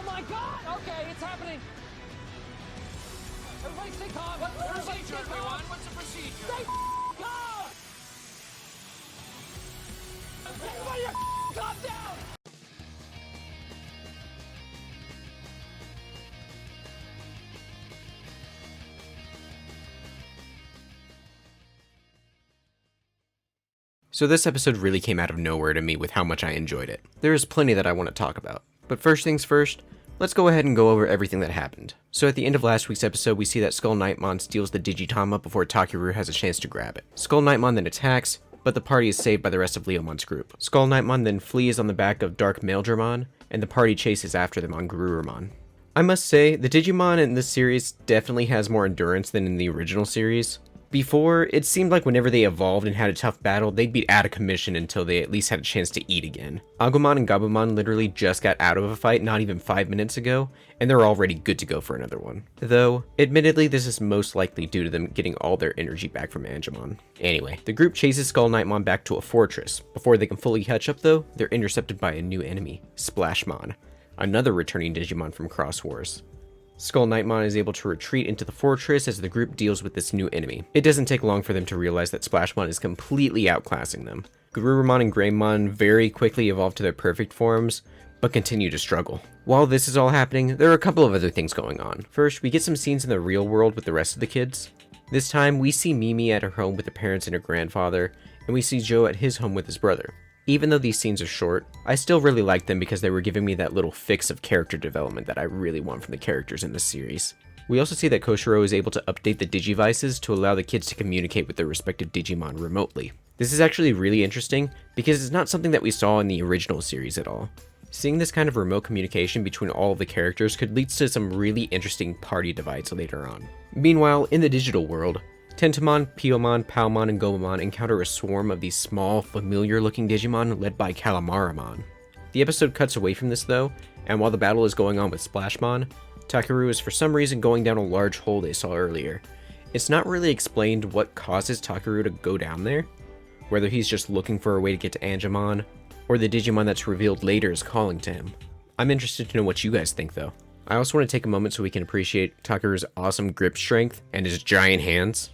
my god! Okay, it's happening! Everybody stay calm! What's the procedure, everyone? What's the procedure? Stay calm! Everybody calm down! So this episode really came out of nowhere to me with how much I enjoyed it. There is plenty that I want to talk about. But first things first, let's go ahead and go over everything that happened. So at the end of last week's episode, we see that Skull Knightmon steals the Digitama before Takeru has a chance to grab it. Skull Knightmon then attacks, but the party is saved by the rest of Leomon's group. Skull Knightmon then flees on the back of Dark Maildramon, and the party chases after them on Garurumon. I must say, the Digimon in this series definitely has more endurance than in the original series. Before, it seemed like whenever they evolved and had a tough battle, they'd be out of commission until they at least had a chance to eat again. Agumon and Gabumon literally just got out of a fight not even 5 minutes ago, and they're already good to go for another one. Though, admittedly, this is most likely due to them getting all their energy back from Angemon. Anyway, the group chases Skull Knightmon back to a fortress. Before they can fully catch up though, they're intercepted by a new enemy, Splashmon, another returning Digimon from Cross Wars. Skull Knightmon is able to retreat into the fortress as the group deals with this new enemy. It doesn't take long for them to realize that Splashmon is completely outclassing them. Garurumon and Greymon very quickly evolve to their perfect forms, but continue to struggle. While this is all happening, there are a couple of other things going on. First, we get some scenes in the real world with the rest of the kids. This time, we see Mimi at her home with her parents and her grandfather, and we see Joe at his home with his brother. Even though these scenes are short, I still really like them because they were giving me that little fix of character development that I really want from the characters in this series. We also see that Koshiro is able to update the Digivices to allow the kids to communicate with their respective Digimon remotely. This is actually really interesting because it's not something that we saw in the original series at all. Seeing this kind of remote communication between all of the characters could lead to some really interesting party divides later on. Meanwhile, in the digital world, Tentomon, Piomon, Palmon, and Gomamon encounter a swarm of these small, familiar-looking Digimon led by Calamaramon. The episode cuts away from this though, and while the battle is going on with Splashmon, Takeru is for some reason going down a large hole they saw earlier. It's not really explained what causes Takeru to go down there, whether he's just looking for a way to get to Angemon, or the Digimon that's revealed later is calling to him. I'm interested to know what you guys think though. I also want to take a moment so we can appreciate Takeru's awesome grip strength and his giant hands.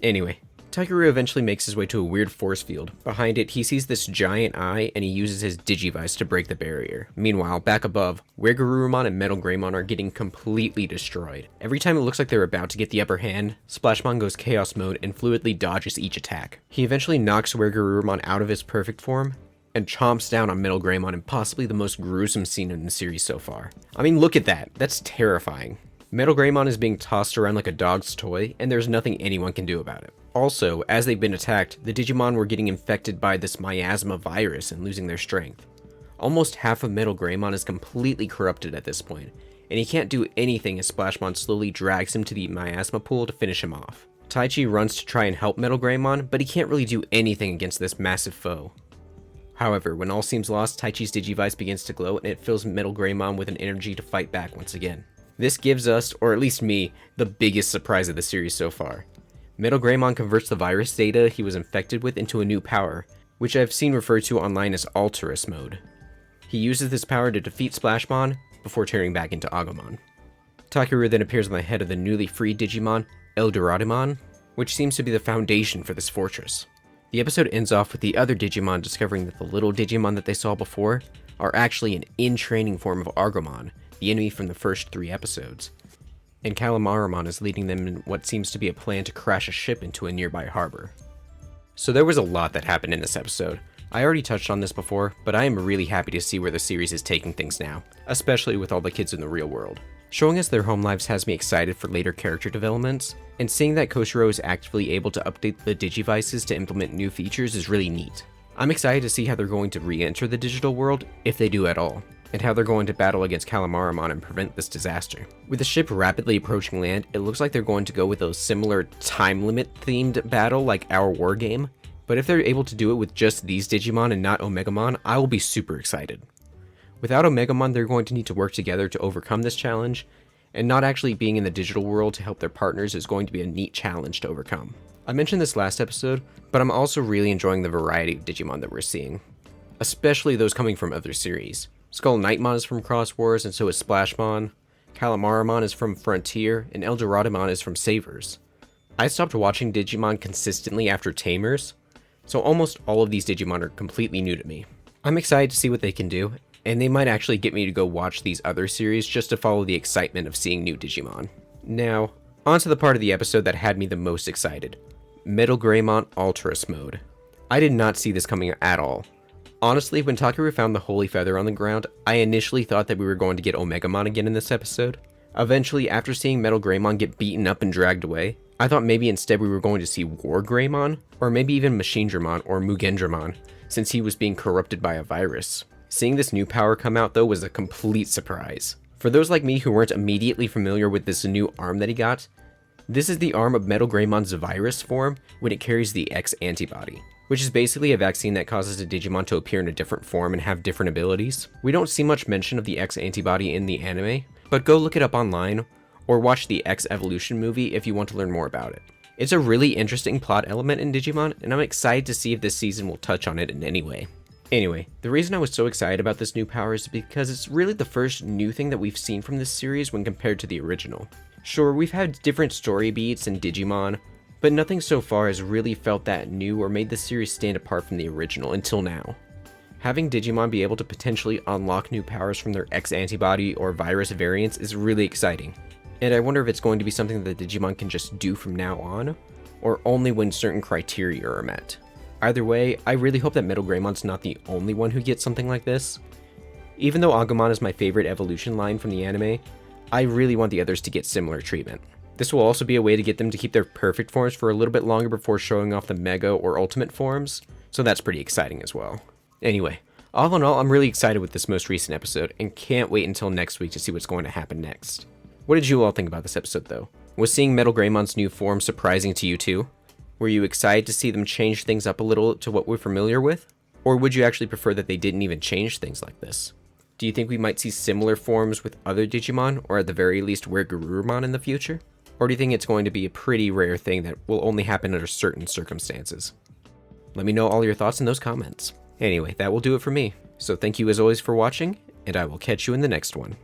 Anyway, Takeru eventually makes his way to a weird force field. Behind it, he sees this giant eye, and he uses his Digivice to break the barrier. Meanwhile, back above, where Garurumon and Metal Greymon are getting completely destroyed. Every time it looks like they're about to get the upper hand, Splashmon goes Chaos Mode and fluidly dodges each attack. He eventually knocks Where Garurumon out of his perfect form, and chomps down on Metal Greymon in possibly the most gruesome scene in the series so far. I mean, look at that. That's terrifying. Metal Greymon is being tossed around like a dog's toy, and there's nothing anyone can do about it. Also, as they've been attacked, the Digimon were getting infected by this miasma virus and losing their strength. Almost half of Metal Greymon is completely corrupted at this point, and he can't do anything as Splashmon slowly drags him to the miasma pool to finish him off. Taichi runs to try and help Metal Greymon, but he can't really do anything against this massive foe. However, when all seems lost, Taichi's Digivice begins to glow, and it fills Metal Greymon with an energy to fight back once again. This gives us, or at least me, the biggest surprise of the series so far. Metal Greymon converts the virus data he was infected with into a new power, which I've seen referred to online as Alterous Mode. He uses this power to defeat Splashmon before turning back into Agumon. Takeru then appears on the head of the newly freed Digimon, Eldoradimon, which seems to be the foundation for this fortress. The episode ends off with the other Digimon discovering that the little Digimon that they saw before are actually an in-training form of Agumon, the enemy from the first 3 episodes, and Calamaramon is leading them in what seems to be a plan to crash a ship into a nearby harbor. So there was a lot that happened in this episode. I already touched on this before, but I am really happy to see where the series is taking things now, especially with all the kids in the real world. Showing us their home lives has me excited for later character developments, and seeing that Koshiro is actively able to update the Digivices to implement new features is really neat. I'm excited to see how they're going to re-enter the digital world, if they do at all, and how they're going to battle against Calamaramon and prevent this disaster. With the ship rapidly approaching land, it looks like they're going to go with a similar time limit themed battle like our war game, but if they're able to do it with just these Digimon and not Omegamon, I will be super excited. Without Omegamon, they're going to need to work together to overcome this challenge, and not actually being in the digital world to help their partners is going to be a neat challenge to overcome. I mentioned this last episode, but I'm also really enjoying the variety of Digimon that we're seeing. especially those coming from other series. Skull Knightmon is from Cross Wars, and so is Splashmon. Calamaramon is from Frontier, and Eldoradamon is from Savers. I stopped watching Digimon consistently after Tamers, so almost all of these Digimon are completely new to me. I'm excited to see what they can do, and they might actually get me to go watch these other series just to follow the excitement of seeing new Digimon. Now, on to the part of the episode that had me the most excited. Metal Greymon Alterous Mode. I did not see this coming at all. Honestly, when Takeru found the Holy Feather on the ground, I initially thought that we were going to get Omegamon again in this episode. Eventually, after seeing Metal Greymon get beaten up and dragged away, I thought maybe instead we were going to see War Greymon, or maybe even Machinedramon or Mugendramon, since he was being corrupted by a virus. Seeing this new power come out though was a complete surprise. For those like me who weren't immediately familiar with this new arm that he got, this is the arm of Metal Greymon's virus form when it carries the X antibody, which is basically a vaccine that causes a Digimon to appear in a different form and have different abilities. We don't see much mention of the X antibody in the anime, but go look it up online, or watch the X Evolution movie if you want to learn more about it. It's a really interesting plot element in Digimon, and I'm excited to see if this season will touch on it in any way. Anyway, the reason I was so excited about this new power is because it's really the first new thing that we've seen from this series when compared to the original. Sure, we've had different story beats in Digimon, but nothing so far has really felt that new or made the series stand apart from the original until now. Having Digimon be able to potentially unlock new powers from their X antibody or virus variants is really exciting. And I wonder if it's going to be something that Digimon can just do from now on, or only when certain criteria are met. Either way, I really hope that Metal Greymon's not the only one who gets something like this. Even though Agumon is my favorite evolution line from the anime, I really want the others to get similar treatment. This will also be a way to get them to keep their perfect forms for a little bit longer before showing off the Mega or Ultimate forms, so that's pretty exciting as well. Anyway, all in all, I'm really excited with this most recent episode, and can't wait until next week to see what's going to happen next. What did you all think about this episode though? Was seeing Metal Greymon's new form surprising to you too? Were you excited to see them change things up a little to what we're familiar with? Or would you actually prefer that they didn't even change things like this? Do you think we might see similar forms with other Digimon, or at the very least Were Garurumon in the future? Or do you think it's going to be a pretty rare thing that will only happen under certain circumstances? Let me know all your thoughts in those comments. Anyway, that will do it for me. So thank you as always for watching, and I will catch you in the next one.